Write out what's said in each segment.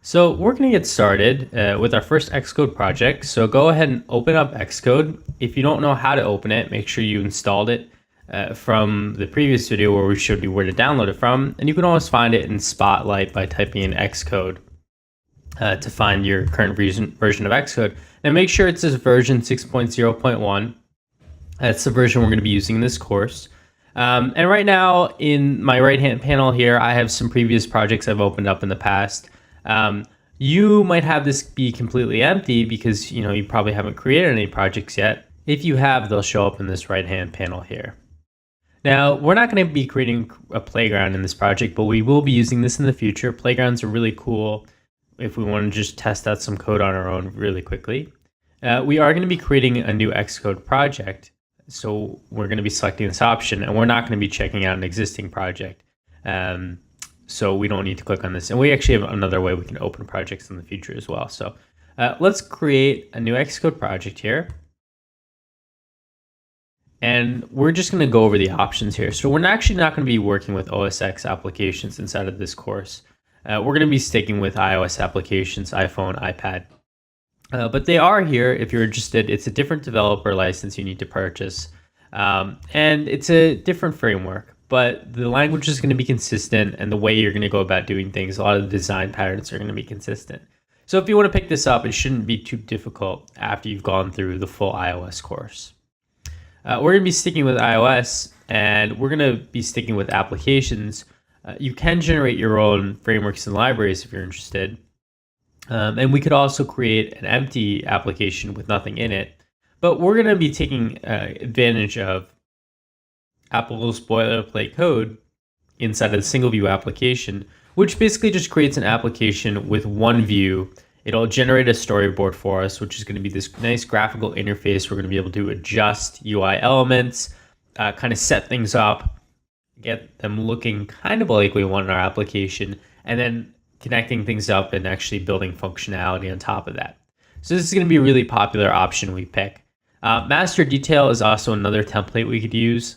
So we're going to get started with our first Xcode project. So go ahead and open up Xcode. If you don't know how to open it, make sure you installed it from the previous video where we showed you where to download it from. And you can always find it in Spotlight by typing in Xcode to find your current version of Xcode. And make sure it says version 6.0.1. That's the version we're going to be using in this course. And right now in my right-hand panel here, I have some previous projects I've opened up in the past. You might have this be completely empty because you probably haven't created any projects yet. If you have, they'll show up in this right-hand panel here. Now, we're not going to be creating a playground in this project, but we will be using this in the future. Playgrounds are really cool if we want to just test out some code on our own really quickly. We are going to be creating a new Xcode project. So we're going to be selecting this option, and we're not going to be checking out an existing project. So we don't need to click on this. And we actually have another way we can open projects in the future as well. So let's create a new Xcode project here. And we're just going to go over the options here. So we're actually not going to be working with OS X applications inside of this course. We're going to be sticking with iOS applications, iPhone, iPad. But they are here if you're interested. It's a different developer license you need to purchase. And it's a different framework. But the language is going to be consistent, and the way you're going to go about doing things, a lot of the design patterns are going to be consistent. So if you want to pick this up, it shouldn't be too difficult after you've gone through the full iOS course. We're going to be sticking with iOS, and we're going to be sticking with applications. You can generate your own frameworks and libraries if you're interested. And we could also create an empty application with nothing in it. But we're going to be taking advantage of Apple's boilerplate code inside of the single view application, which basically just creates an application with one view. It'll generate a storyboard for us, which is going to be this nice graphical interface. We're going to be able to adjust UI elements, kind of set things up, get them looking kind of like we want in our application, and then connecting things up and actually building functionality on top of that. So this is going to be a really popular option we pick. Master detail is also another template we could use.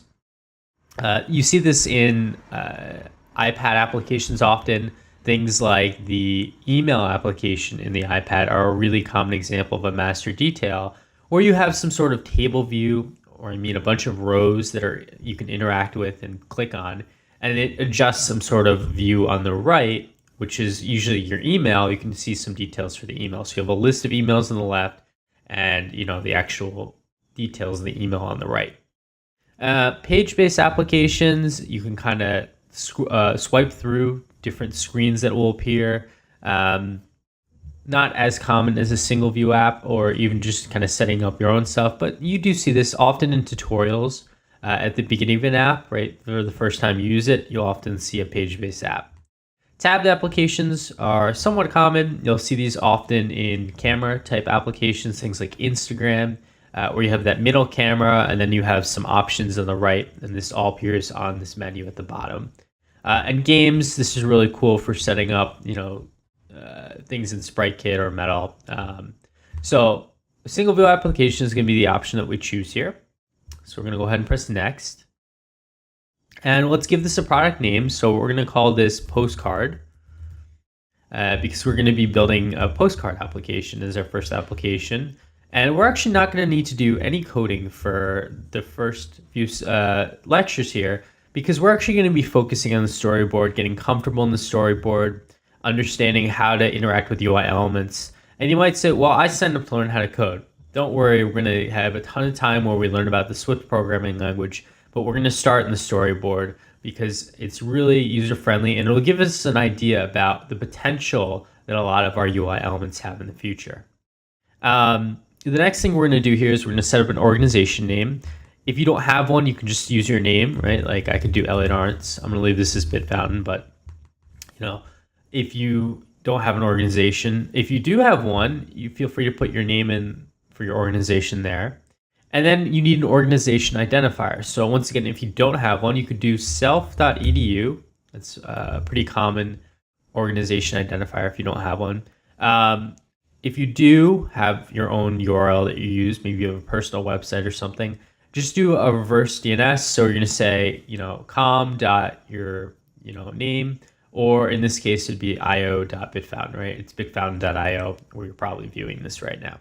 You see this in iPad applications often. Things like the email application in the iPad are a really common example of a master detail, where you have some sort of table view, or a bunch of rows that you can interact with and click on, and it adjusts some sort of view on the right, which is usually your email. You can see some details for the email. So you have a list of emails on the left, and the actual details of the email on the right. Page-based applications, you can kind of swipe through different screens that will appear. Not as common as a single view app, or even just kind of setting up your own stuff, but you do see this often in tutorials at the beginning of an app, right? For the first time you use it, you'll often see a page-based app. Tabbed applications are somewhat common. You'll see these often in camera type applications, things like Instagram, where you have that middle camera, and then you have some options on the right, and this all appears on this menu at the bottom. And games, this is really cool for setting up, things in SpriteKit or Metal. So a single view application is going to be the option that we choose here. So we're going to go ahead and press next. And let's give this a product name. So we're going to call this Postcard, because we're going to be building a postcard application as our first application. And we're actually not going to need to do any coding for the first few lectures here, because we're actually going to be focusing on the storyboard, getting comfortable in the storyboard, understanding how to interact with UI elements. And you might say, well, I signed up to learn how to code. Don't worry, we're going to have a ton of time where we learn about the Swift programming language, but we're going to start in the storyboard because it's really user-friendly, and it'll give us an idea about the potential that a lot of our UI elements have in the future. The next thing we're going to do here is we're going to set up an organization name. If you don't have one, you can just use your name, right? Like I could do Elliot Arntz. I'm going to leave this as Bitfountain, but if you don't have an organization, if you do have one, you feel free to put your name in for your organization there. And then you need an organization identifier. So once again, if you don't have one, you could do self.edu. That's a pretty common organization identifier if you don't have one. If you do have your own URL that you use, maybe you have a personal website or something, just do a reverse DNS. So you're going to say, com.your, name or in this case, it'd be io.bitfountain, right? It's bitfountain.io where you're probably viewing this right now.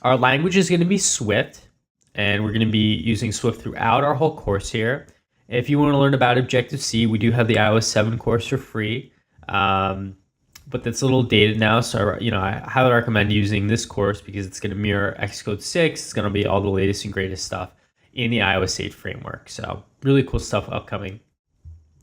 Our language is going to be Swift, and we're going to be using Swift throughout our whole course here. If you want to learn about Objective-C, we do have the iOS 7 course for free, but that's a little dated now. So, I highly recommend using this course because it's going to mirror Xcode 6. It's going to be all the latest and greatest stuff in the iOS 8 framework. So really cool stuff upcoming.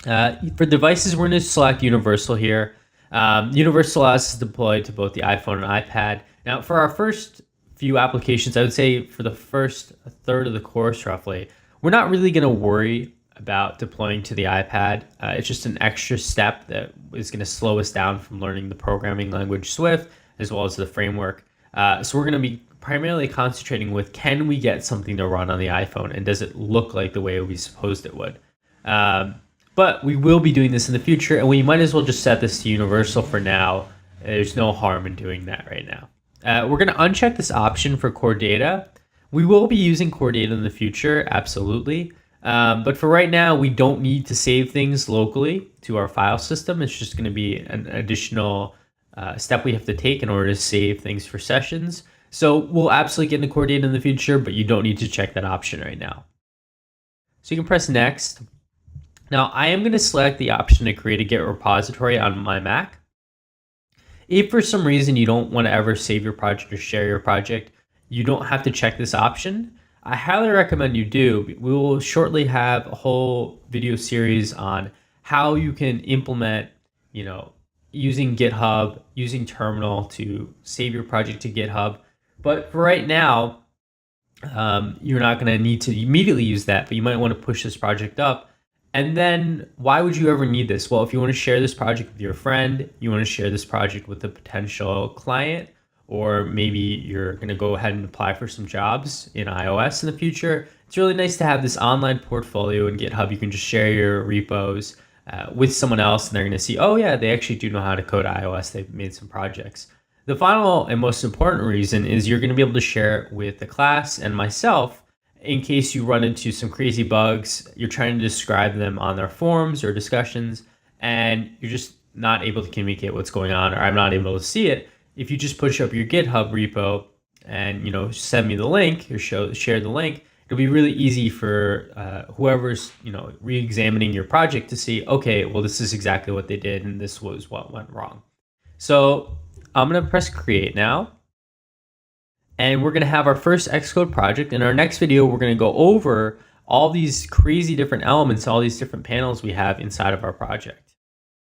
For devices, we're going to select Universal here. Universal allows us to deploy to both the iPhone and iPad. Now, for our first few applications, I would say for the first third of the course, roughly, we're not really going to worry about deploying to the iPad. It's just an extra step that is going to slow us down from learning the programming language Swift, as well as the framework. So we're going to be primarily concentrating with, can we get something to run on the iPhone, and does it look like the way we supposed it would? But we will be doing this in the future, and we might as well just set this to universal for now. There's no harm in doing that right now. We're going to uncheck this option for core data. We will be using core data in the future, absolutely. But for right now, we don't need to save things locally to our file system. It's just going to be an additional step we have to take in order to save things for sessions. So we'll absolutely get into core data in the future, but you don't need to check that option right now. So you can press next. Now I am going to select the option to create a Git repository on my Mac. If for some reason you don't want to ever save your project or share your project, you don't have to check this option. I highly recommend you do. We will shortly have a whole video series on how you can implement, using GitHub, using Terminal to save your project to GitHub. But for right now, you're not going to need to immediately use that, but you might want to push this project up. And then why would you ever need this? Well, if you want to share this project with your friend, you want to share this project with a potential client, or maybe you're going to go ahead and apply for some jobs in iOS in the future, it's really nice to have this online portfolio in GitHub. You can just share your repos with someone else, and they're going to see, oh yeah, they actually do know how to code iOS. They've made some projects. The final and most important reason is you're going to be able to share it with the class and myself in case you run into some crazy bugs. You're trying to describe them on their forums or discussions, and you're just not able to communicate what's going on, or I'm not able to see it. If you just push up your GitHub repo and send me the link or share the link, it'll be really easy for whoever's re-examining your project to see, okay, well, this is exactly what they did, and this was what went wrong. So I'm going to press create now. And we're going to have our first Xcode project. In our next video, we're going to go over all these crazy different elements, all these different panels we have inside of our project.